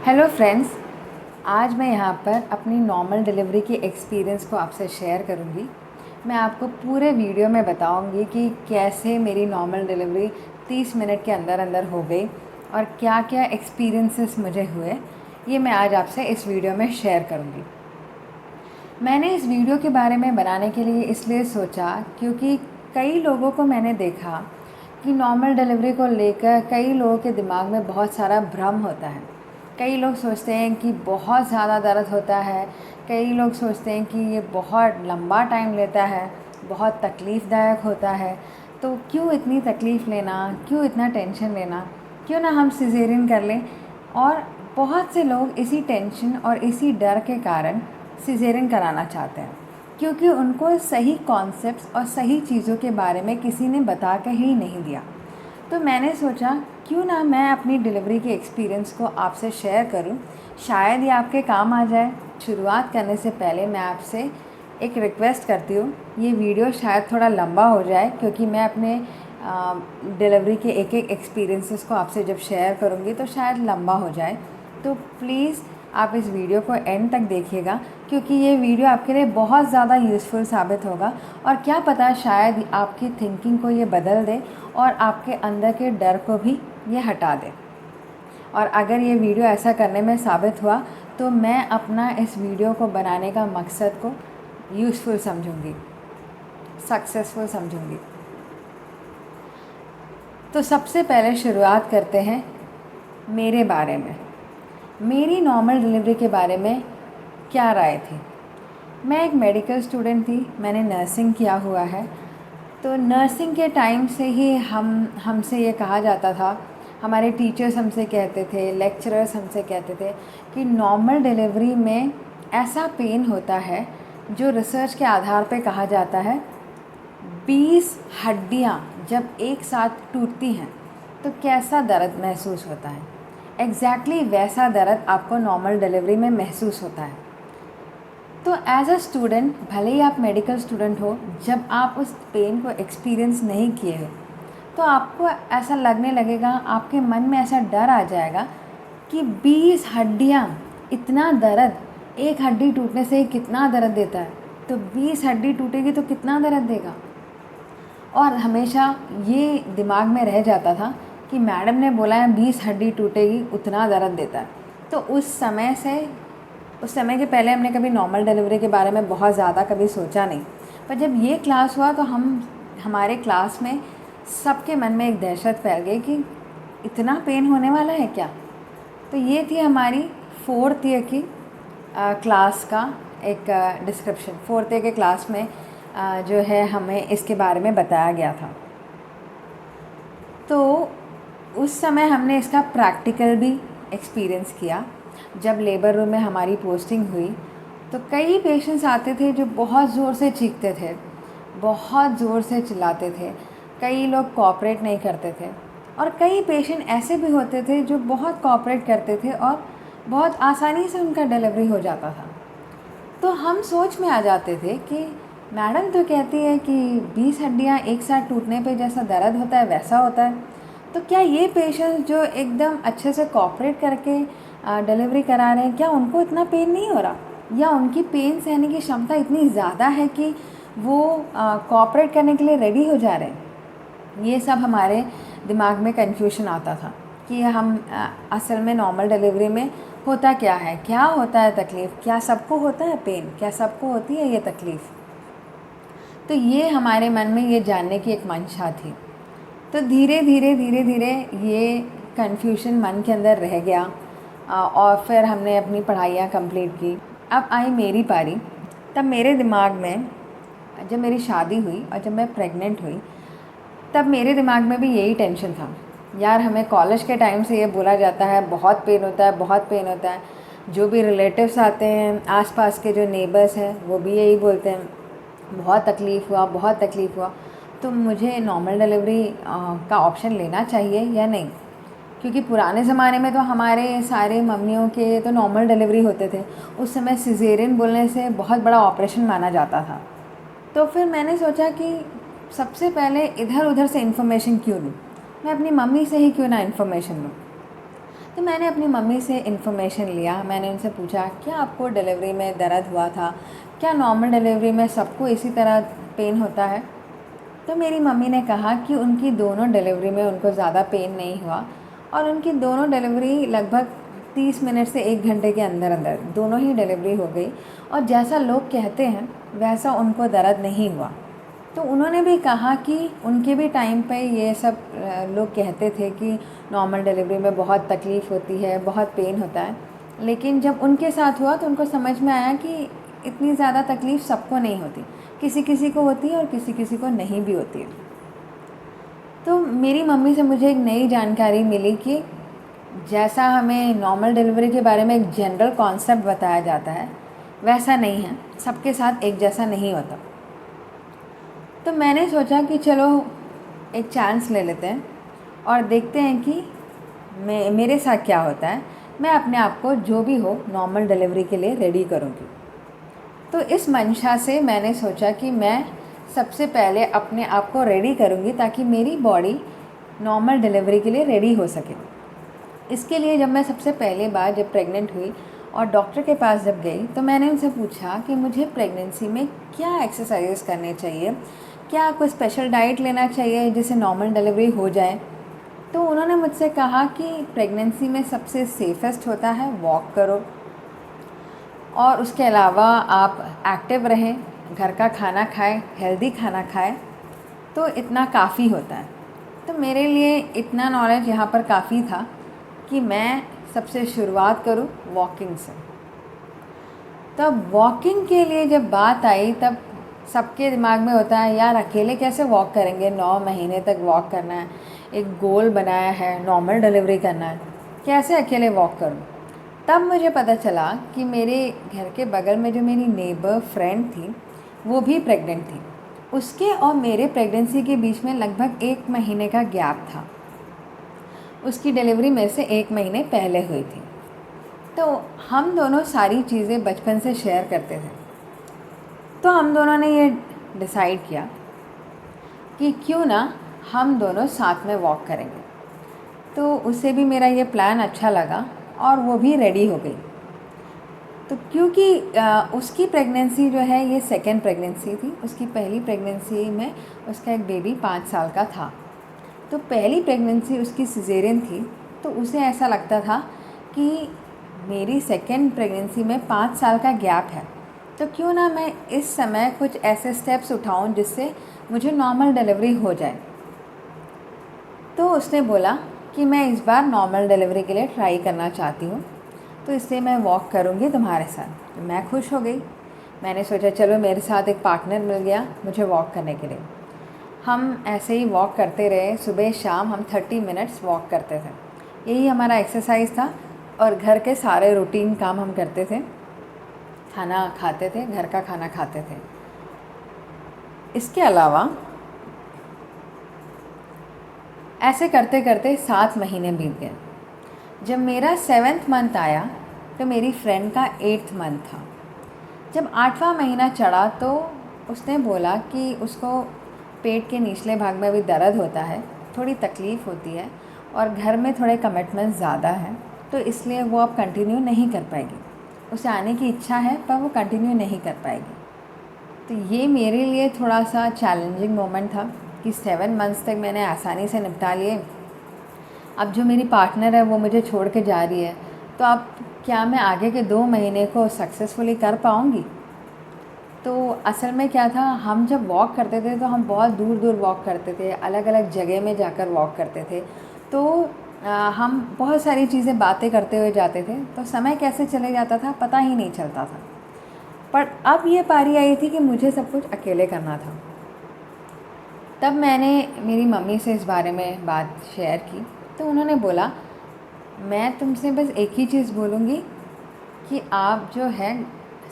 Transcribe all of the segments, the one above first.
Hello friends, आज मैं यहाँ पर अपनी नॉर्मल डिलीवरी की एक्सपीरियंस को आपसे शेयर करूँगी। मैं आपको पूरे वीडियो में बताऊँगी कि कैसे मेरी नॉर्मल डिलीवरी 30 मिनट के अंदर अंदर हो गई और क्या क्या एक्सपीरियंसेस मुझे हुए, ये मैं आज आपसे इस वीडियो में शेयर करूँगी। मैंने इस वीडियो के बारे में बनाने के लिए इसलिए सोचा क्योंकि कई लोगों को मैंने देखा कि नॉर्मल डिलीवरी को लेकर कई लोगों के दिमाग में बहुत सारा भ्रम होता है। कई लोग सोचते हैं कि बहुत ज़्यादा दर्द होता है, कई लोग सोचते हैं कि ये बहुत लंबा टाइम लेता है, बहुत तकलीफ़दायक होता है। तो क्यों इतनी तकलीफ़ लेना, क्यों इतना टेंशन लेना, क्यों ना हम सिजेरियन कर लें। और बहुत से लोग इसी टेंशन और इसी डर के कारण सिजेरियन कराना चाहते हैं क्योंकि उनको सही कॉन्सेप्ट्स और सही चीज़ों के बारे में किसी ने बता कर ही नहीं दिया। तो मैंने सोचा क्यों ना मैं अपनी डिलीवरी के एक्सपीरियंस को आपसे शेयर करूं, शायद ये आपके काम आ जाए। शुरुआत करने से पहले मैं आपसे एक रिक्वेस्ट करती हूँ, ये वीडियो शायद थोड़ा लंबा हो जाए क्योंकि मैं अपने डिलीवरी के एक एक एक्सपीरियंसेस को आपसे जब शेयर करूँगी तो शायद लंबा हो जाए। तो प्लीज़ आप इस वीडियो को एंड तक देखिएगा क्योंकि ये वीडियो आपके लिए बहुत ज़्यादा यूज़फुल साबित होगा और क्या पता शायद आपकी थिंकिंग को ये बदल दे और आपके अंदर के डर को भी ये हटा दे। और अगर ये वीडियो ऐसा करने में साबित हुआ तो मैं अपना इस वीडियो को बनाने का मकसद को यूज़फुल समझूंगी, सक्सेसफुल समझूंगी। तो सबसे पहले शुरुआत करते हैं मेरे बारे में, मेरी नॉर्मल डिलीवरी के बारे में क्या राय थी। मैं एक मेडिकल स्टूडेंट थी, मैंने नर्सिंग किया हुआ है। तो नर्सिंग के टाइम से ही हमसे ये कहा जाता था, हमारे टीचर्स हमसे कहते थे, लेक्चरर्स हमसे कहते थे कि नॉर्मल डिलीवरी में ऐसा पेन होता है जो रिसर्च के आधार पे कहा जाता है 20 हड्डियाँ जब एक साथ टूटती हैं तो कैसा दर्द महसूस होता है। एग्जैक्टली वैसा दर्द आपको नॉर्मल डिलीवरी में महसूस होता है। तो एज अ स्टूडेंट, भले ही आप मेडिकल स्टूडेंट हो, जब आप उस पेन को एक्सपीरियंस नहीं किए हो तो आपको ऐसा लगने लगेगा, आपके मन में ऐसा डर आ जाएगा कि 20 हड्डियाँ, इतना दर्द, एक हड्डी टूटने से कितना दर्द देता है, तो 20 हड्डी टूटेगी तो कितना दर्द देगा। और हमेशा ये दिमाग में रह जाता था कि मैडम ने बोला है 20 हड्डी टूटेगी उतना दर्द देता है। तो उस समय के पहले हमने कभी नॉर्मल डिलीवरी के बारे में बहुत ज़्यादा कभी सोचा नहीं। पर जब ये क्लास हुआ तो हमारे क्लास में सबके मन में एक दहशत फैल गई कि इतना पेन होने वाला है क्या। तो ये थी हमारी 4th ईयर की क्लास का एक डिस्क्रिप्शन। 4th ईयर के क्लास में जो है हमें इसके बारे में बताया गया था। तो उस समय हमने इसका प्रैक्टिकल भी एक्सपीरियंस किया। जब लेबर रूम में हमारी पोस्टिंग हुई तो कई पेशेंट्स आते थे जो बहुत ज़ोर से चीखते थे, बहुत ज़ोर से चिल्लाते थे। कई लोग कोऑपरेट नहीं करते थे और कई पेशेंट ऐसे भी होते थे जो बहुत कोऑपरेट करते थे और बहुत आसानी से उनका डिलीवरी हो जाता था। तो हम सोच में आ जाते थे कि मैडम तो कहती है कि 20 हड्डियाँ एक साथ टूटने पे जैसा दर्द होता है वैसा होता है, तो क्या ये पेशेंट्स जो एकदम अच्छे से कोऑपरेट करके डिलीवरी करा रहे हैं, क्या उनको इतना पेन नहीं हो रहा, या उनकी पेन सहने की क्षमता इतनी ज़्यादा है कि वो कोऑपरेट करने के लिए रेडी हो जा रहे हैं। ये सब हमारे दिमाग में कन्फ्यूजन आता था कि हम असल में नॉर्मल डिलीवरी में होता क्या है, क्या होता है तकलीफ़, क्या सबको होता है पेन, क्या सबको होती है ये तकलीफ़। तो ये हमारे मन में ये जानने की एक मंशा थी। तो धीरे धीरे ये कन्फ्यूजन मन के अंदर रह गया और फिर हमने अपनी पढ़ाइयाँ कंप्लीट की। अब आई मेरी पारी। तब मेरे दिमाग में, जब मेरी शादी हुई और जब मैं प्रेग्नेंट हुई, तब मेरे दिमाग में भी यही टेंशन था। यार, हमें कॉलेज के टाइम से ये बोला जाता है बहुत पेन होता है, बहुत पेन होता है। जो भी रिलेटिव्स आते हैं, आसपास के जो नेबर्स हैं, वो भी यही बोलते हैं बहुत तकलीफ़ हुआ, बहुत तकलीफ़ हुआ। तो मुझे नॉर्मल डिलीवरी का ऑप्शन लेना चाहिए या नहीं, क्योंकि पुराने ज़माने में तो हमारे सारे मम्मियों के तो नॉर्मल डिलीवरी होते थे। उस समय सिजेरियन बोलने से बहुत बड़ा ऑपरेशन माना जाता था। तो फिर मैंने सोचा कि सबसे पहले इधर उधर से इन्फॉर्मेशन क्यों लूँ, मैं अपनी मम्मी से ही क्यों ना इन्फॉर्मेशन लूँ। तो मैंने अपनी मम्मी से इन्फॉर्मेशन लिया। मैंने उनसे पूछा, क्या आपको डिलीवरी में दर्द हुआ था? क्या नॉर्मल डिलीवरी में सबको इसी तरह पेन होता है? तो मेरी मम्मी ने कहा कि उनकी दोनों डिलीवरी में उनको ज़्यादा पेन नहीं हुआ, और उनकी दोनों डिलीवरी लगभग 30 मिनट से 1 घंटे के अंदर अंदर दोनों ही डिलीवरी हो गई, और जैसा लोग कहते हैं वैसा उनको दर्द नहीं हुआ। तो उन्होंने भी कहा कि उनके भी टाइम पे ये सब लोग कहते थे कि नॉर्मल डिलीवरी में बहुत तकलीफ़ होती है, बहुत पेन होता है, लेकिन जब उनके साथ हुआ तो उनको समझ में आया कि इतनी ज़्यादा तकलीफ़ सबको नहीं होती, किसी किसी को होती है और किसी किसी को नहीं भी होती है। तो मेरी मम्मी से मुझे एक नई जानकारी मिली कि जैसा हमें नॉर्मल डिलीवरी के बारे में एक जनरल कॉन्सेप्ट बताया जाता है, वैसा नहीं है, सबके साथ एक जैसा नहीं होता। तो मैंने सोचा कि चलो एक चांस ले लेते हैं और देखते हैं कि मेरे साथ क्या होता है। मैं अपने आप को जो भी हो नॉर्मल डिलीवरी के लिए रेडी करूँगी। तो इस मंशा से मैंने सोचा कि मैं सबसे पहले अपने आप को रेडी करूँगी ताकि मेरी बॉडी नॉर्मल डिलीवरी के लिए रेडी हो सके। इसके लिए जब मैं सबसे पहली बार जब प्रेग्नेंट हुई और डॉक्टर के पास जब गई, तो मैंने उनसे पूछा कि मुझे प्रेगनेंसी में क्या एक्सरसाइजेस करने चाहिए, क्या कोई स्पेशल डाइट लेना चाहिए जिससे नॉर्मल डिलीवरी हो जाए। तो उन्होंने मुझसे कहा कि प्रेगनेंसी में सबसे सेफ़ेस्ट होता है वॉक करो, और उसके अलावा आप एक्टिव रहें, घर का खाना खाएं, हेल्दी खाना खाएं, तो इतना काफ़ी होता है। तो मेरे लिए इतना नॉलेज यहाँ पर काफ़ी था कि मैं सबसे शुरुआत करूँ वॉकिंग से। तब वॉकिंग के लिए जब बात आई, तब सबके दिमाग में होता है, यार अकेले कैसे वॉक करेंगे, 9 महीने तक वॉक करना है, एक गोल बनाया है, नॉर्मल डिलीवरी करना है, कैसे अकेले वॉक करूँ। तब मुझे पता चला कि मेरे घर के बगल में जो मेरी नेबर फ्रेंड थी वो भी प्रेग्नेंट थी। उसके और मेरे प्रेगनेंसी के बीच में लगभग 1 महीने का गैप था। उसकी डिलीवरी मेरे से 1 महीने पहले हुई थी। तो हम दोनों सारी चीज़ें बचपन से शेयर करते थे। तो हम दोनों ने ये डिसाइड किया कि क्यों ना हम दोनों साथ में वॉक करेंगे। तो उसे भी मेरा ये प्लान अच्छा लगा और वो भी रेडी हो गई। तो क्योंकि उसकी प्रेगनेंसी जो है ये सेकेंड प्रेगनेंसी थी। उसकी पहली प्रेगनेंसी में उसका एक बेबी 5 साल का था। तो पहली प्रेगनेंसी उसकी सिजेरियन थी, तो उसे ऐसा लगता था कि मेरी सेकेंड प्रेगनेंसी में 5 साल का गैप है, तो क्यों ना मैं इस समय कुछ ऐसे स्टेप्स उठाऊं जिससे मुझे नॉर्मल डिलीवरी हो जाए। तो उसने बोला कि मैं इस बार नॉर्मल डिलीवरी के लिए ट्राई करना चाहती हूँ, तो इसलिए मैं वॉक करूँगी तुम्हारे साथ। तो मैं खुश हो गई। मैंने सोचा चलो मेरे साथ एक पार्टनर मिल गया मुझे वॉक करने के लिए। हम ऐसे ही वॉक करते रहे, सुबह शाम हम 30 मिनट्स वॉक करते थे। यही हमारा एक्सरसाइज था, और घर के सारे रूटीन काम हम करते थे। खाना खाते थे, घर का खाना खाते थे। इसके अलावा ऐसे करते करते 7 महीने बीत गए। जब मेरा 7वां मंथ आया तो मेरी फ्रेंड का 8वां मंथ था। जब 8वां महीना चढ़ा तो उसने बोला कि उसको पेट के निचले भाग में अभी दर्द होता है, थोड़ी तकलीफ़ होती है, और घर में थोड़े कमिटमेंट्स ज़्यादा हैं, तो इसलिए वो अब कंटिन्यू नहीं कर पाएगी। उसे आने की इच्छा है पर वो कंटिन्यू नहीं कर पाएगी। तो ये मेरे लिए थोड़ा सा चैलेंजिंग मोमेंट था कि 7 मंथ्स तक मैंने आसानी से निपटा लिए। अब जो मेरी पार्टनर है वो मुझे छोड़ के जा रही है, तो अब क्या मैं आगे के 2 महीने को सक्सेसफुली कर पाऊँगी। तो असल में क्या था, हम जब वॉक करते थे तो हम बहुत दूर दूर वॉक करते थे, अलग अलग जगह में जाकर वॉक करते थे। तो हम बहुत सारी चीज़ें बातें करते हुए जाते थे, तो समय कैसे चले जाता था पता ही नहीं चलता था। पर अब ये पारी आई थी कि मुझे सब कुछ अकेले करना था। तब मैंने मेरी मम्मी से इस बारे में बात शेयर की, तो उन्होंने बोला मैं तुमसे बस एक ही चीज़ बोलूँगी कि आप जो है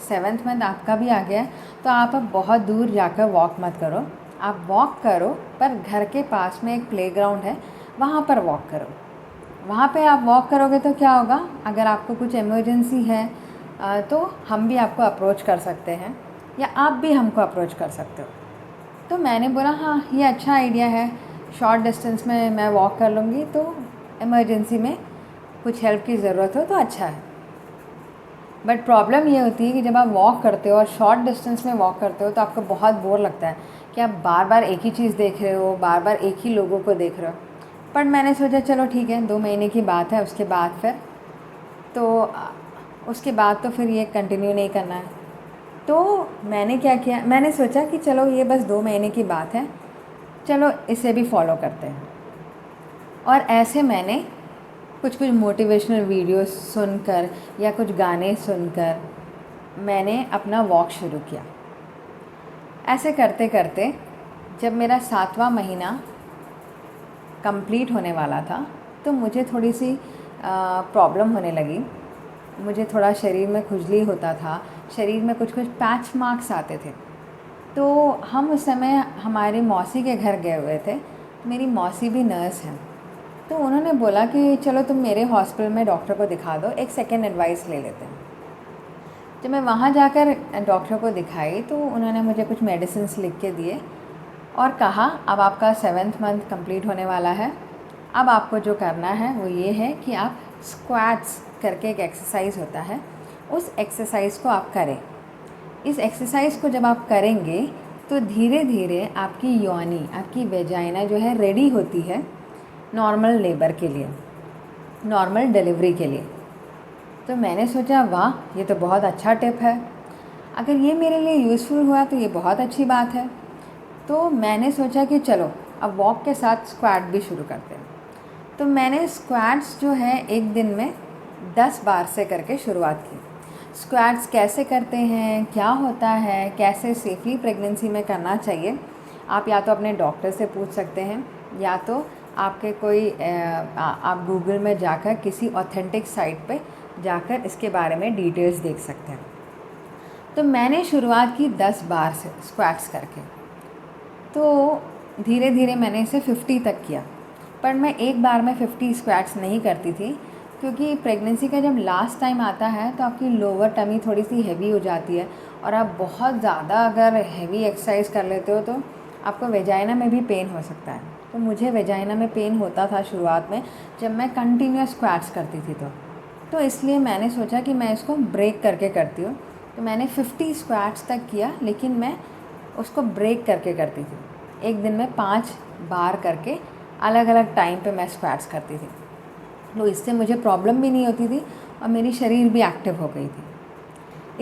7वां मंथ आपका भी आ गया है, तो आप अब बहुत दूर जाकर वॉक मत करो। आप वॉक करो पर घर के पास में एक प्लेग्राउंड है, वहाँ पर वॉक करो। वहाँ पे आप वॉक करोगे तो क्या होगा, अगर आपको कुछ इमरजेंसी है तो हम भी आपको अप्रोच कर सकते हैं, या आप भी हमको अप्रोच कर सकते हो। तो मैंने बोला हाँ ये अच्छा आइडिया है, शॉर्ट डिस्टेंस में मैं वॉक कर लूँगी, तो इमरजेंसी में कुछ हेल्प की ज़रूरत हो तो अच्छा है। बट प्रॉब्लम ये होती है कि जब आप वॉक करते हो और शॉर्ट डिस्टेंस में वॉक करते हो तो आपको बहुत बोर लगता है कि आप बार बार एक ही चीज़ देख रहे हो, बार बार एक ही लोगों को देख रहे हो। पर मैंने सोचा चलो ठीक है, 2 महीने की बात है, उसके बाद तो फिर ये कंटिन्यू नहीं करना है। तो मैंने क्या किया, मैंने सोचा कि चलो ये बस 2 महीने की बात है, चलो इसे भी फॉलो करते हैं। और ऐसे मैंने कुछ कुछ मोटिवेशनल वीडियोस सुनकर या कुछ गाने सुनकर मैंने अपना वॉक शुरू किया। ऐसे करते करते जब मेरा 7वां महीना कंप्लीट होने वाला था तो मुझे थोड़ी सी प्रॉब्लम होने लगी। मुझे थोड़ा शरीर में खुजली होता था, शरीर में कुछ कुछ पैच मार्क्स आते थे। तो हम उस समय हमारी मौसी के घर गए हुए थे। मेरी मौसी भी नर्स हैं, तो उन्होंने बोला कि चलो तुम मेरे हॉस्पिटल में डॉक्टर को दिखा दो, एक सेकेंड एडवाइस ले लेते हैं। जब मैं वहाँ जाकर डॉक्टर को दिखाई तो उन्होंने मुझे कुछ मेडिसिन्स लिख के दिए और कहा अब आपका 7वां मंथ कंप्लीट होने वाला है, अब आपको जो करना है वो ये है कि आप स्क्वाट्स करके एक एक्सरसाइज होता है, उस एक्सरसाइज को आप करें। इस एक्सरसाइज को जब आप करेंगे तो धीरे धीरे आपकी योनि, आपकी वेजाइना जो है रेडी होती है नॉर्मल लेबर के लिए, नॉर्मल डिलीवरी के लिए। तो मैंने सोचा वाह, ये तो बहुत अच्छा टिप है, अगर ये मेरे लिए यूज़फुल हुआ तो ये बहुत अच्छी बात है। तो मैंने सोचा कि चलो अब वॉक के साथ स्क्वाट भी शुरू करते हैं। तो मैंने स्क्वाट्स जो है एक दिन में 10 बार से करके शुरुआत की। स्क्वाट्स कैसे करते हैं, क्या होता है, कैसे सेफली प्रेगनेंसी में करना चाहिए, आप या तो अपने डॉक्टर से पूछ सकते हैं या तो आपके आप गूगल में जाकर किसी ऑथेंटिक साइट पे जाकर इसके बारे में डिटेल्स देख सकते हैं। तो मैंने शुरुआत की 10 बार से स्क्वाट्स करके, तो धीरे धीरे मैंने इसे 50 तक किया। पर मैं एक बार में 50 स्क्वाट्स नहीं करती थी, क्योंकि प्रेगनेंसी का जब लास्ट टाइम आता है तो आपकी लोअर टमी थोड़ी सी हैवी हो जाती है और आप बहुत ज़्यादा अगर हैवी एक्सरसाइज कर लेते हो तो आपको वेजाइना में भी पेन हो सकता है। तो मुझे वेजाइना में पेन होता था शुरुआत में जब मैं कंटिन्यूस स्क्वाट्स करती थी। तो इसलिए मैंने सोचा कि मैं इसको ब्रेक करके करती हूँ। तो मैंने 50 स्क्वाट्स तक किया, लेकिन मैं उसको ब्रेक करके करती थी। एक दिन में 5 बार करके अलग अलग टाइम पे मैं स्क्वाट्स करती थी। तो इससे मुझे प्रॉब्लम भी नहीं होती थी और मेरी शरीर भी एक्टिव हो गई थी।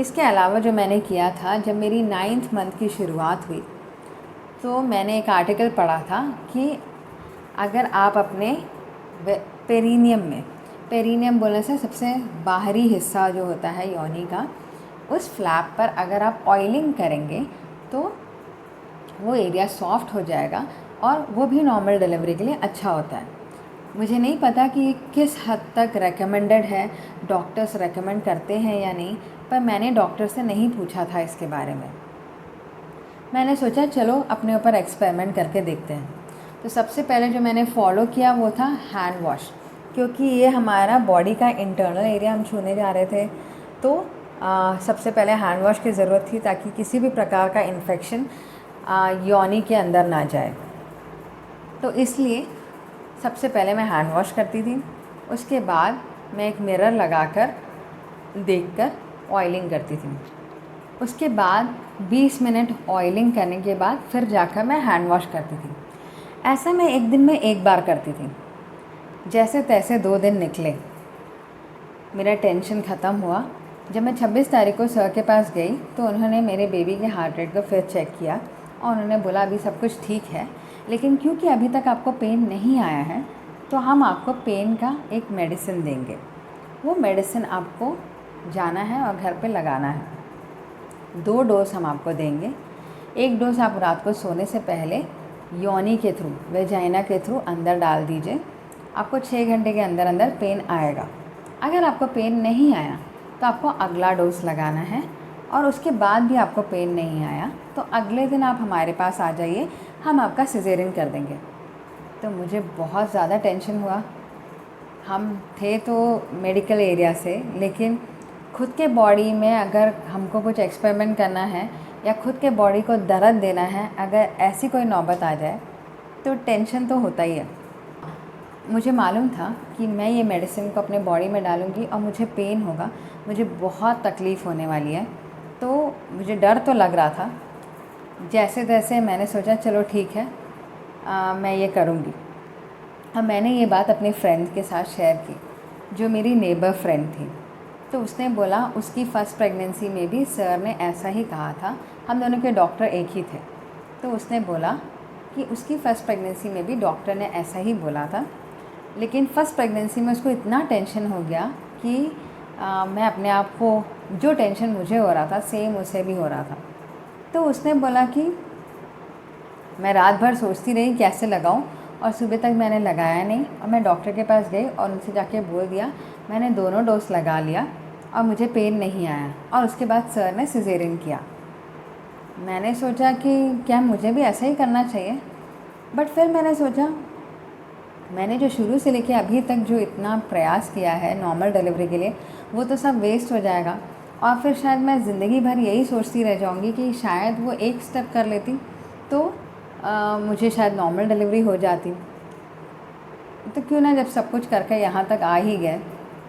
इसके अलावा जो मैंने किया था, जब मेरी 9th मंथ की शुरुआत हुई तो मैंने एक आर्टिकल पढ़ा था कि अगर आप अपने पेरिनियम बोलने से सबसे बाहरी हिस्सा जो होता है योनि का, उस फ्लैप पर अगर आप ऑयलिंग करेंगे तो वो एरिया सॉफ्ट हो जाएगा और वो भी नॉर्मल डिलीवरी के लिए अच्छा होता है। मुझे नहीं पता कि ये किस हद तक रेकमेंडेड है, डॉक्टर्स रेकमेंड करते हैं या नहीं, पर मैंने डॉक्टर से नहीं पूछा था इसके बारे में। मैंने सोचा चलो अपने ऊपर एक्सपेरिमेंट करके देखते हैं। तो सबसे पहले जो मैंने फॉलो किया वो था हैंड वॉश, क्योंकि ये हमारा बॉडी का इंटरनल एरिया हम छूने जा रहे थे। तो सबसे पहले हैंड वॉश की ज़रूरत थी ताकि किसी भी प्रकार का इन्फेक्शन योनि के अंदर ना जाए। तो इसलिए सबसे पहले मैं हैंड वॉश करती थी। उसके बाद मैं एक मिरर लगाकर देखकर ऑयलिंग करती थी। उसके बाद 20 मिनट ऑयलिंग करने के बाद फिर जाकर मैं हैंड वॉश करती थी। ऐसा मैं एक दिन में एक बार करती थी। जैसे तैसे 2 दिन निकले, मेरा टेंशन ख़त्म हुआ। जब मैं 26 तारीख को सर के पास गई तो उन्होंने मेरे बेबी के हार्ट रेट को फिर चेक किया और उन्होंने बोला अभी सब कुछ ठीक है, लेकिन क्योंकि अभी तक आपको पेन नहीं आया है तो हम आपको पेन का एक मेडिसिन देंगे। वो मेडिसिन आपको जाना है और घर पे लगाना है। 2 डोज हम आपको देंगे। एक डोज आप रात को सोने से पहले योनि के थ्रू, वेजाइना के थ्रू अंदर डाल दीजिए। आपको 6 घंटे के अंदर अंदर पेन आएगा। अगर आपको पेन नहीं आया तो आपको अगला डोज लगाना है, और उसके बाद भी आपको पेन नहीं आया तो अगले दिन आप हमारे पास आ जाइए, हम आपका सिजेरियन कर देंगे। तो मुझे बहुत ज़्यादा टेंशन हुआ। हम थे तो मेडिकल एरिया से, लेकिन खुद के बॉडी में अगर हमको कुछ एक्सपेरिमेंट करना है या खुद के बॉडी को दर्द देना है, अगर ऐसी कोई नौबत आ जाए तो टेंशन तो होता ही है। मुझे मालूम था कि मैं ये मेडिसिन को अपने बॉडी में डालूँगी और मुझे पेन होगा, मुझे बहुत तकलीफ़ होने वाली है। तो मुझे डर तो लग रहा था। जैसे तैसे मैंने सोचा चलो ठीक है, मैं ये करूँगी। अब मैंने ये बात अपनी फ्रेंड के साथ शेयर की, जो मेरी नेबर फ्रेंड थी। तो उसने बोला उसकी फ़र्स्ट प्रेगनेंसी में भी सर ने ऐसा ही कहा था, हम दोनों के डॉक्टर एक ही थे। तो उसने बोला कि उसकी फ़र्स्ट प्रेगनेंसी में भी डॉक्टर ने ऐसा ही बोला था, लेकिन फ़र्स्ट प्रेगनेंसी में उसको इतना टेंशन हो गया कि मैं अपने आप को, जो टेंशन मुझे हो रहा था सेम उसे भी हो रहा था। तो उसने बोला कि मैं रात भर सोचती रही कैसे लगाऊं, और सुबह तक मैंने लगाया नहीं, और मैं डॉक्टर के पास गई और उनसे जाके बोल दिया मैंने दोनों डोज लगा लिया और मुझे पेन नहीं आया। और उसके बाद सर ने सिजेरियन किया। मैंने सोचा कि क्या मुझे भी ऐसा ही करना चाहिए, बट फिर मैंने सोचा मैंने जो शुरू से लेके अभी तक जो इतना प्रयास किया है नॉर्मल डिलीवरी के लिए, वो तो सब वेस्ट हो जाएगा। और फिर शायद मैं ज़िंदगी भर यही सोचती रह जाऊंगी कि शायद वो एक स्टेप कर लेती तो मुझे शायद नॉर्मल डिलीवरी हो जाती। तो क्यों ना, जब सब कुछ करके यहाँ तक आ ही गए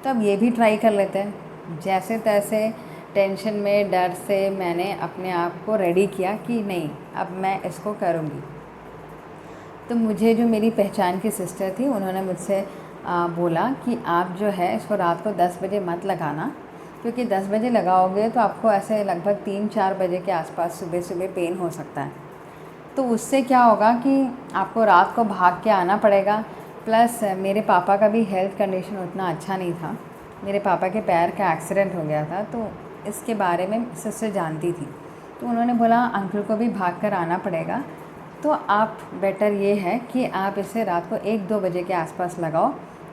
तो अब ये भी ट्राई कर लेते हैं। जैसे तैसे टेंशन में, डर से मैंने अपने आप को रेडी किया कि नहीं, अब मैं इसको करूँगी। तो मुझे जो मेरी पहचान की सिस्टर थी, उन्होंने मुझसे बोला कि आप जो है इसको रात को 10 बजे मत लगाना, क्योंकि 10 बजे लगाओगे तो आपको ऐसे लगभग 3-4 बजे के आसपास सुबह सुबह पेन हो सकता है। तो उससे क्या होगा कि आपको रात को भाग के आना पड़ेगा। प्लस मेरे पापा का भी हेल्थ कंडीशन उतना अच्छा नहीं था, मेरे पापा के पैर का एक्सीडेंट हो गया था, तो इसके बारे में सिस्टर जानती थी। तो उन्होंने बोला अंकल को भी भाग कर आना पड़ेगा, तो आप बेटर ये है कि आप इसे रात को 1-2 बजे के आसपास लगाओ,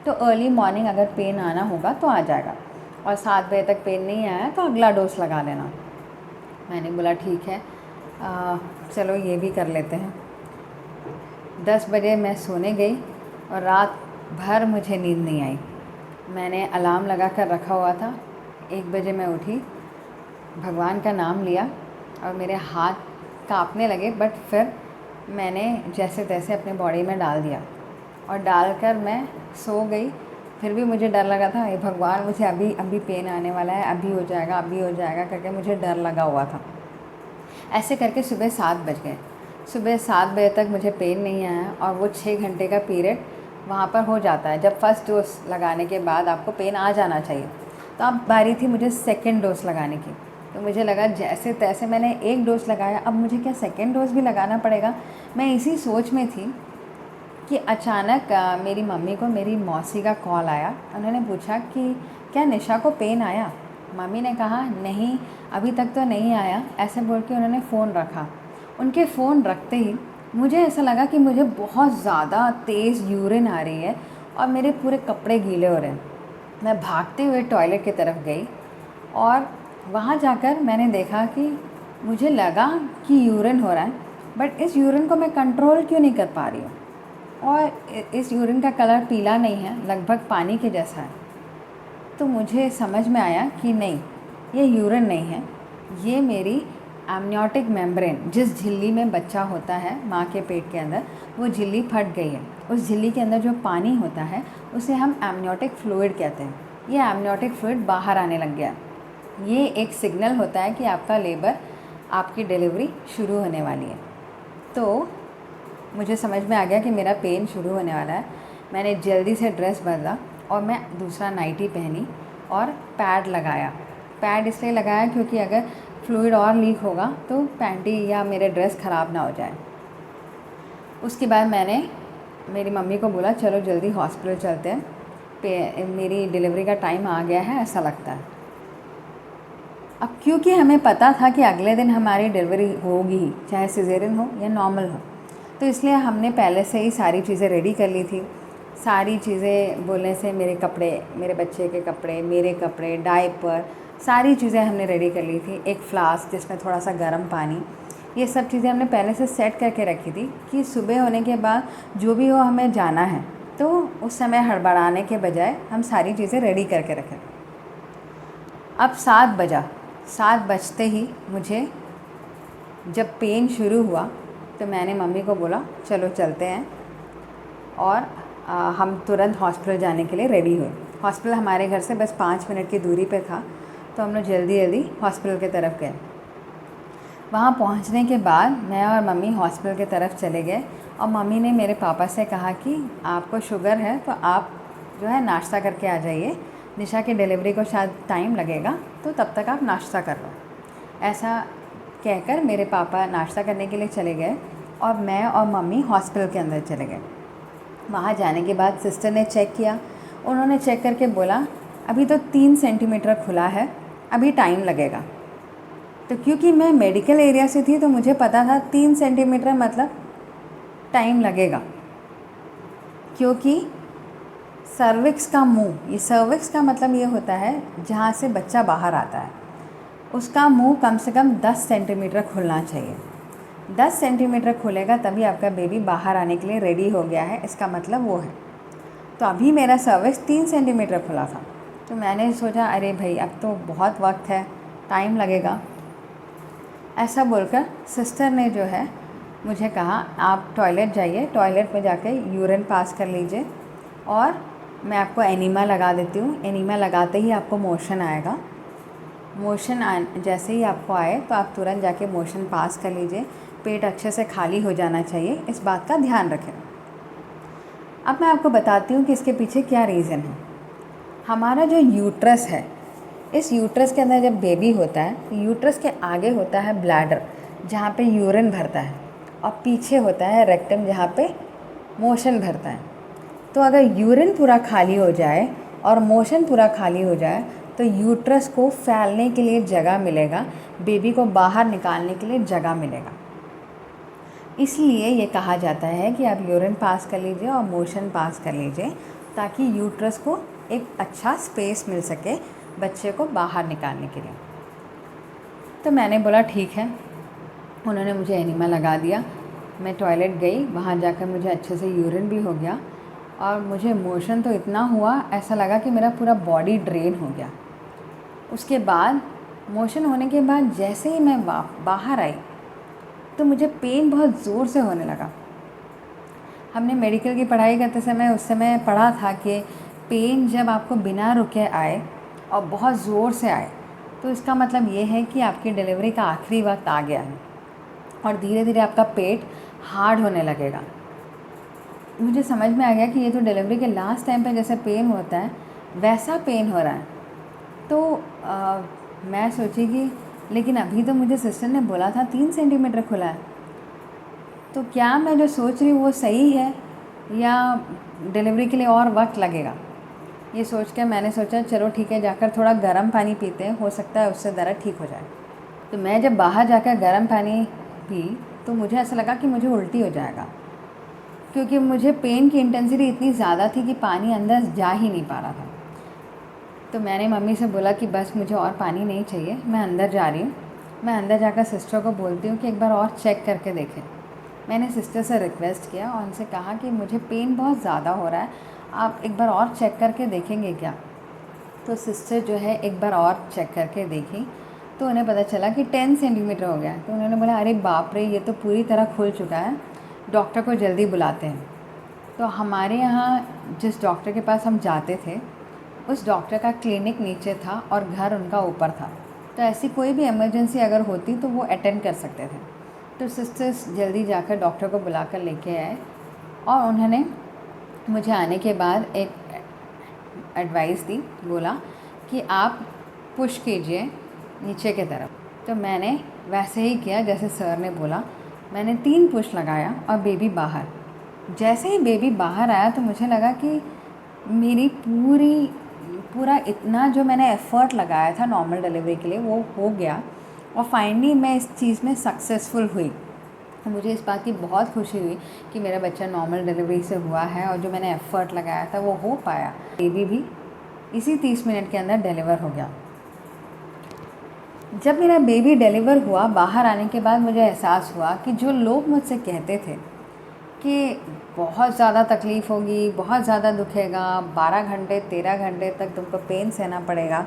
तो अर्ली मॉर्निंग अगर पेन आना होगा तो आ जाएगा, और 7 बजे तक पेन नहीं आया तो अगला डोज लगा लेना। मैंने बोला ठीक है, चलो ये भी कर लेते हैं। 10 बजे मैं सोने गई और रात भर मुझे नींद नहीं आई। मैंने अलार्म लगा कर रखा हुआ था। 1 बजे मैं उठी, भगवान का नाम लिया और मेरे हाथ कांपने लगे, बट फिर मैंने जैसे तैसे अपने बॉडी में डाल दिया और डालकर मैं सो गई। फिर भी मुझे डर लगा था, हे भगवान मुझे अभी अभी पेन आने वाला है, अभी हो जाएगा, अभी हो जाएगा करके मुझे डर लगा हुआ था। ऐसे करके सुबह 7 बज गए। सुबह 7 बजे तक मुझे पेन नहीं आया, और वो 6 घंटे का पीरियड वहाँ पर हो जाता है। जब फर्स्ट डोज लगाने के बाद आपको पेन आ जाना चाहिए, तो अब बारी थी मुझे सेकेंड डोज लगाने की। तो मुझे लगा जैसे तैसे मैंने एक डोज़ लगाया, अब मुझे क्या सेकेंड डोज़ भी लगाना पड़ेगा। मैं इसी सोच में थी कि अचानक मेरी मम्मी को मेरी मौसी का कॉल आया। उन्होंने पूछा कि क्या निशा को पेन आया। मम्मी ने कहा नहीं, अभी तक तो नहीं आया। ऐसे बोल के उन्होंने फ़ोन रखा। उनके फ़ोन रखते ही मुझे ऐसा लगा कि मुझे बहुत ज़्यादा तेज़ यूरिन आ रही है और मेरे पूरे कपड़े गीले हो रहे हैं। मैं भागते हुए टॉयलेट की तरफ गई, और वहाँ जाकर मैंने देखा कि मुझे लगा कि यूरिन हो रहा है, बट इस यूरिन को मैं कंट्रोल क्यों नहीं कर पा रही हूँ, और इस यूरिन का कलर पीला नहीं है, लगभग पानी के जैसा है। तो मुझे समझ में आया कि नहीं, ये यूरिन नहीं है, ये मेरी एमनियोटिक मेम्ब्रेन, जिस झिल्ली में बच्चा होता है माँ के पेट के अंदर, वो झिल्ली फट गई है। उस झिल्ली के अंदर जो पानी होता है उसे हम एमनियोटिक फ्लूइड कहते हैं। ये एमनियोटिक फ्लूइड बाहर आने लग गया। ये एक सिग्नल होता है कि आपका लेबर, आपकी डिलीवरी शुरू होने वाली है। तो मुझे समझ में आ गया कि मेरा पेन शुरू होने वाला है। मैंने जल्दी से ड्रेस बदला और मैं दूसरा नाइटी पहनी और पैड लगाया। पैड इसलिए लगाया क्योंकि अगर फ्लूइड और लीक होगा तो पैंटी या मेरे ड्रेस ख़राब ना हो जाए। उसके बाद मैंने मेरी मम्मी को बोला चलो जल्दी हॉस्पिटल चलते हैं, मेरी डिलीवरी का टाइम आ गया है ऐसा लगता है। अब क्योंकि हमें पता था कि अगले दिन हमारी डिलीवरी होगी ही, चाहे सिजेरियन हो या नॉर्मल हो, तो इसलिए हमने पहले से ही सारी चीज़ें रेडी कर ली थी। सारी चीज़ें बोलने से मेरे कपड़े, मेरे बच्चे के कपड़े, मेरे कपड़े, डायपर, सारी चीज़ें हमने रेडी कर ली थी। एक फ्लास्क जिसमें थोड़ा सा गर्म पानी, ये सब चीज़ें हमने पहले से सेट करके रखी थी कि सुबह होने के बाद जो भी हो हमें जाना है, तो उस समय हड़बड़ाने के बजाय हम सारी चीज़ें रेडी करके रखें। अब 7 बजा, 7 बजते ही मुझे जब पेन शुरू हुआ तो मैंने मम्मी को बोला चलो चलते हैं, और हम तुरंत हॉस्पिटल जाने के लिए रेडी हुए। हॉस्पिटल हमारे घर से बस 5 मिनट की दूरी पे था, तो हम लोग जल्दी जल्दी हॉस्पिटल की तरफ गए। वहाँ पहुँचने के बाद मैं और मम्मी हॉस्पिटल की तरफ चले गए और मम्मी ने मेरे पापा से कहा कि आपको शुगर है तो आप जो है नाश्ता करके आ जाइए, निशा की डिलीवरी को शायद टाइम लगेगा, तो तब तक आप नाश्ता कर लो। ऐसा कहकर मेरे पापा नाश्ता करने के लिए चले गए और मैं और मम्मी हॉस्पिटल के अंदर चले गए। वहाँ जाने के बाद सिस्टर ने चेक किया। उन्होंने चेक करके बोला अभी तो 3 सेंटीमीटर खुला है, अभी टाइम लगेगा। तो क्योंकि मैं मेडिकल एरिया से थी तो मुझे पता था 3 सेंटीमीटर मतलब टाइम लगेगा, क्योंकि सर्विक्स का मुंह, ये सर्विक्स का मतलब ये होता है जहाँ से बच्चा बाहर आता है, उसका मुंह कम से कम 10 सेंटीमीटर खुलना चाहिए। 10 सेंटीमीटर खुलेगा तभी आपका बेबी बाहर आने के लिए रेडी हो गया है, इसका मतलब वो है। तो अभी मेरा सर्विक्स 3 सेंटीमीटर खुला था। तो मैंने सोचा अरे भाई अब तो बहुत वक्त है, टाइम लगेगा। ऐसा बोलकर सिस्टर ने जो है मुझे कहा आप टॉयलेट जाइए, टॉयलेट में जाके यूरिन पास कर लीजिए और मैं आपको एनीमा लगा देती हूँ। एनीमा लगाते ही आपको मोशन आएगा। मोशन जैसे ही आपको आए तो आप तुरंत जाके मोशन पास कर लीजिए। पेट अच्छे से खाली हो जाना चाहिए, इस बात का ध्यान रखें। अब मैं आपको बताती हूँ कि इसके पीछे क्या रीज़न है। हमारा जो यूट्रस है, इस यूट्रस के अंदर जब बेबी होता है तो यूट्रस के आगे होता है ब्लैडर जहाँ पे यूरिन भरता है, और पीछे होता है रेक्टम जहाँ पे मोशन भरता है। तो अगर यूरिन पूरा खाली हो जाए और मोशन पूरा खाली हो जाए तो यूट्रस को फैलने के लिए जगह मिलेगा, बेबी को बाहर निकालने के लिए जगह मिलेगा। इसलिए ये कहा जाता है कि आप यूरिन पास कर लीजिए और मोशन पास कर लीजिए ताकि यूट्रस को एक अच्छा स्पेस मिल सके बच्चे को बाहर निकालने के लिए। तो मैंने बोला ठीक है। उन्होंने मुझे एनीमा लगा दिया। मैं टॉयलेट गई, वहाँ जाकर मुझे अच्छे से यूरिन भी हो गया और मुझे मोशन तो इतना हुआ, ऐसा लगा कि मेरा पूरा बॉडी ड्रेन हो गया। उसके बाद मोशन होने के बाद जैसे ही मैं बाहर आई तो मुझे पेन बहुत ज़ोर से होने लगा। हमने मेडिकल की पढ़ाई करते समय उस समय पढ़ा था कि पेन जब आपको बिना रुके आए और बहुत ज़ोर से आए तो इसका मतलब ये है कि आपकी डिलीवरी का आखिरी वक्त आ गया है और धीरे धीरे आपका पेट हार्ड होने लगेगा। मुझे समझ में आ गया कि ये तो डिलीवरी के लास्ट टाइम पे जैसे पेन होता है वैसा पेन हो रहा है। तो मैं सोची कि लेकिन अभी तो मुझे सिस्टर ने बोला था 3 सेंटीमीटर खुला है, तो क्या मैं जो सोच रही हूँ वो सही है या डिलीवरी के लिए और वक्त लगेगा। ये सोच के मैंने सोचा चलो ठीक है, जाकर थोड़ा गर्म पानी पीते हैं, हो सकता है उससे दर्द ठीक हो जाए। तो मैं जब बाहर जाकर गर्म पानी पी तो मुझे ऐसा लगा कि मुझे उल्टी हो जाएगा, क्योंकि मुझे पेन की इंटेंसिटी इतनी ज़्यादा थी कि पानी अंदर जा ही नहीं पा रहा था। तो मैंने मम्मी से बोला कि बस मुझे और पानी नहीं चाहिए, मैं अंदर जा रही हूँ। मैं अंदर जाकर सिस्टर को बोलती हूँ कि एक बार और चेक करके देखें। मैंने सिस्टर से रिक्वेस्ट किया और उनसे कहा कि मुझे पेन बहुत ज़्यादा हो रहा है, आप एक बार और चेक करके देखेंगे क्या। तो सिस्टर जो है एक बार और चेक करके देखी तो उन्हें पता चला कि 10 सेंटीमीटर हो गया। तो उन्होंने बोला अरे बाप रे, ये तो पूरी तरह खुल चुका है, डॉक्टर को जल्दी बुलाते हैं। तो हमारे यहाँ जिस डॉक्टर के पास हम जाते थे उस डॉक्टर का क्लिनिक नीचे था और घर उनका ऊपर था, तो ऐसी कोई भी इमरजेंसी अगर होती तो वो अटेंड कर सकते थे। तो सिस्टर्स जल्दी जाकर डॉक्टर को बुलाकर लेके आए और उन्होंने मुझे आने के बाद एक एडवाइस दी, बोला कि आप पुश कीजिए नीचे की तरफ। तो मैंने वैसे ही किया जैसे सर ने बोला। मैंने 3 पुश लगाया और बेबी बाहर। जैसे ही बेबी बाहर आया तो मुझे लगा कि मेरी पूरा इतना जो मैंने एफ़र्ट लगाया था नॉर्मल डिलीवरी के लिए वो हो गया और फाइनली मैं इस चीज़ में सक्सेसफुल हुई। मुझे इस बात की बहुत खुशी हुई कि मेरा बच्चा नॉर्मल डिलीवरी से हुआ है और जो मैंने एफ़र्ट लगाया था वो हो पाया। बेबी भी इसी 30 मिनट के अंदर डिलीवर हो गया। जब मेरा बेबी डिलीवर हुआ, बाहर आने के बाद मुझे एहसास हुआ कि जो लोग मुझसे कहते थे कि बहुत ज़्यादा तकलीफ़ होगी, बहुत ज़्यादा दुखेगा, 12 घंटे 13 घंटे तक तुमको पेन सहना पड़ेगा,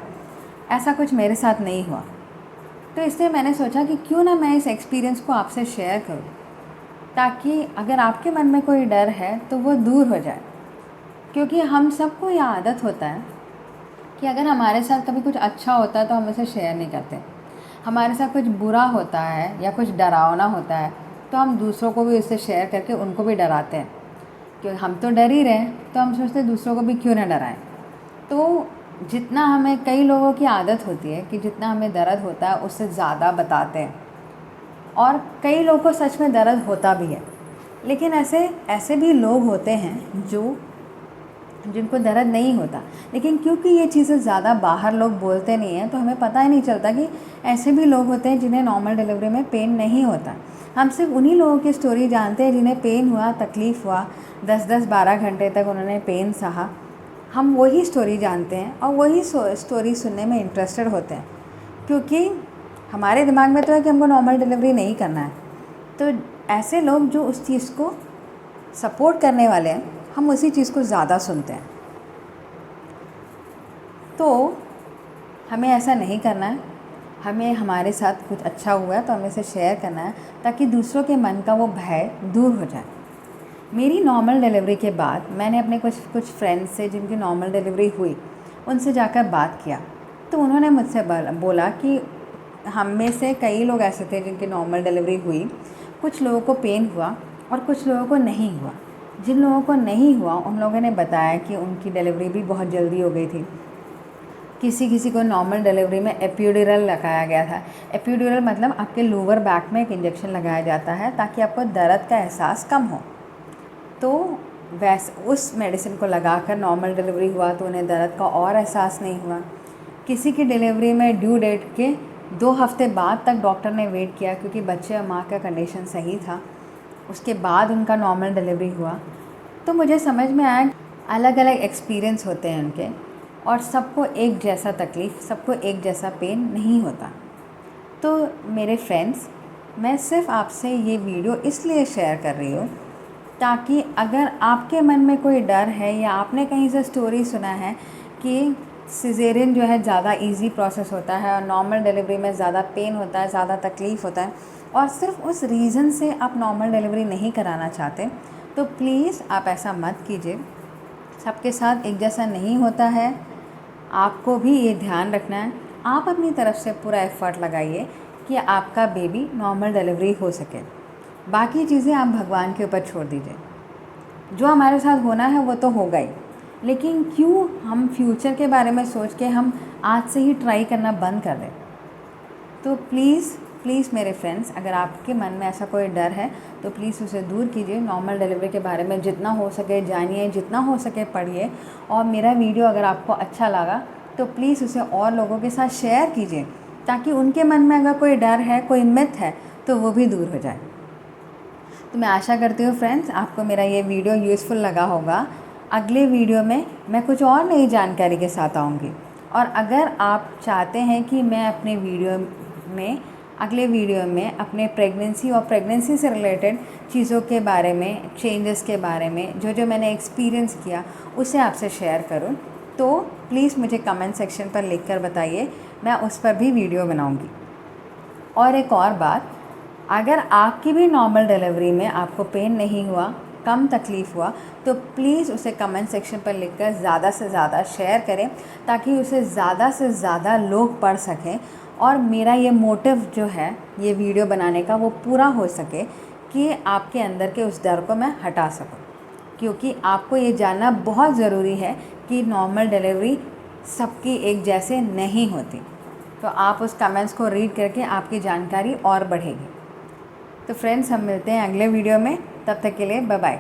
ऐसा कुछ मेरे साथ नहीं हुआ। तो इसलिए मैंने सोचा कि क्यों ना मैं इस एक्सपीरियंस को आपसे शेयर करूं, ताकि अगर आपके मन में कोई डर है तो वो दूर हो जाए। क्योंकि हम सबको ये आदत होता है कि अगर हमारे साथ कभी कुछ अच्छा होता है तो हम उसे शेयर नहीं करते, हमारे साथ कुछ बुरा होता है या कुछ डरावना होता है तो हम दूसरों को भी उससे शेयर करके उनको भी डराते हैं। क्योंकि हम तो डर ही रहे हैं तो हम सोचते हैं दूसरों को भी क्यों ना डराएं। तो जितना हमें, कई लोगों की आदत होती है कि जितना हमें दर्द होता है उससे ज़्यादा बताते हैं, और कई लोगों को सच में दर्द होता भी है। लेकिन ऐसे ऐसे भी लोग होते हैं जिनको दर्द नहीं होता, लेकिन क्योंकि ये चीज़ें ज़्यादा बाहर लोग बोलते नहीं हैं तो हमें पता ही नहीं चलता कि ऐसे भी लोग होते हैं जिन्हें नॉर्मल डिलीवरी में पेन नहीं होता। हम सिर्फ उन्हीं लोगों की स्टोरी जानते हैं जिन्हें पेन हुआ, तकलीफ़ हुआ, 10-10 12 घंटे तक उन्होंने पेन सहा। हम वही स्टोरी जानते हैं और वही स्टोरी सुनने में इंटरेस्टेड होते हैं, क्योंकि हमारे दिमाग में तो है कि हमको नॉर्मल डिलीवरी नहीं करना है। तो ऐसे लोग जो उस चीज़ को सपोर्ट करने वाले हैं, हम उसी चीज़ को ज़्यादा सुनते हैं। तो हमें ऐसा नहीं करना है। हमें, हमारे साथ कुछ अच्छा हुआ है तो हमें इसे शेयर करना है ताकि दूसरों के मन का वो भय दूर हो जाए। मेरी नॉर्मल डिलीवरी के बाद मैंने अपने कुछ फ्रेंड्स से जिनकी नॉर्मल डिलीवरी हुई उनसे जाकर बात किया, तो उन्होंने मुझसे बोला कि हम में से कई लोग ऐसे थे जिनकी नॉर्मल डिलीवरी हुई, कुछ लोगों को पेन हुआ और कुछ लोगों को नहीं हुआ। जिन लोगों को नहीं हुआ उन लोगों ने बताया कि उनकी डिलीवरी भी बहुत जल्दी हो गई थी। किसी को नॉर्मल डिलीवरी में एपिड्यूरल लगाया गया था। एपिड्यूरल मतलब आपके लोअर बैक में एक इंजेक्शन लगाया जाता है ताकि आपको दर्द का एहसास कम हो। तो उस मेडिसिन को लगाकर नॉर्मल डिलीवरी हुआ तो उन्हें दर्द का और एहसास नहीं हुआ। किसी की डिलीवरी में ड्यू डेट के 2 हफ्ते बाद तक डॉक्टर ने वेट किया क्योंकि बच्चे और माँ का कंडीशन सही था, उसके बाद उनका नॉर्मल डिलीवरी हुआ। तो मुझे समझ में आया अलग अलग एक्सपीरियंस होते हैं उनके, और सबको एक जैसा तकलीफ़, सबको एक जैसा पेन नहीं होता। तो मेरे फ्रेंड्स, मैं सिर्फ आपसे ये वीडियो इसलिए शेयर कर रही हूँ ताकि अगर आपके मन में कोई डर है या आपने कहीं से स्टोरी सुना है कि सिजेरियन जो है ज़्यादा इजी प्रोसेस होता है और नॉर्मल डिलीवरी में ज़्यादा पेन होता है, ज़्यादा तकलीफ़ होता है, और सिर्फ उस रीज़न से आप नॉर्मल डिलीवरी नहीं कराना चाहते, तो प्लीज़ आप ऐसा मत कीजिए। सबके साथ एक जैसा नहीं होता है, आपको भी ये ध्यान रखना है। आप अपनी तरफ से पूरा एफ़र्ट लगाइए कि आपका बेबी नॉर्मल डिलीवरी हो सके। बाकी चीज़ें आप भगवान के ऊपर छोड़ दीजिए। जो हमारे साथ होना है वो तो होगा ही, लेकिन क्यों हम फ्यूचर के बारे में सोच के हम आज से ही ट्राई करना बंद कर दें। तो प्लीज़ मेरे फ्रेंड्स, अगर आपके मन में ऐसा कोई डर है तो प्लीज़ उसे दूर कीजिए। नॉर्मल डिलीवरी के बारे में जितना हो सके जानिए, जितना हो सके पढ़िए, और मेरा वीडियो अगर आपको अच्छा लगा तो प्लीज़ उसे और लोगों के साथ शेयर कीजिए ताकि उनके मन में अगर कोई डर है, कोई मिथ है, तो वो भी दूर हो जाए। तो मैं आशा करती हूँ फ्रेंड्स आपको मेरा ये वीडियो यूज़फुल लगा होगा। अगले वीडियो में मैं कुछ और नई जानकारी के साथ आऊँगी, और अगर आप चाहते हैं कि मैं अपने अगले वीडियो में अपने प्रेगनेंसी से रिलेटेड चीज़ों के बारे में, चेंजेस के बारे में, जो मैंने एक्सपीरियंस किया उसे आपसे शेयर करूं, तो प्लीज़ मुझे कमेंट सेक्शन पर लिखकर बताइए, मैं उस पर भी वीडियो बनाऊंगी। और एक और बात, अगर आपकी भी नॉर्मल डिलीवरी में आपको पेन नहीं हुआ, कम तकलीफ़ हुआ, तो प्लीज़ उसे कमेंट सेक्शन पर लिखकर ज़्यादा से ज़्यादा शेयर करें ताकि उसे ज़्यादा से ज़्यादा लोग पढ़ सकें, और मेरा ये मोटिव जो है ये वीडियो बनाने का वो पूरा हो सके कि आपके अंदर के उस डर को मैं हटा सकूं। क्योंकि आपको ये जानना बहुत ज़रूरी है कि नॉर्मल डिलीवरी सबकी एक जैसे नहीं होती। तो आप उस कमेंट्स को रीड करके आपकी जानकारी और बढ़ेगी। तो फ्रेंड्स, हम मिलते हैं अगले वीडियो में, तब तक के लिए बाय बाय।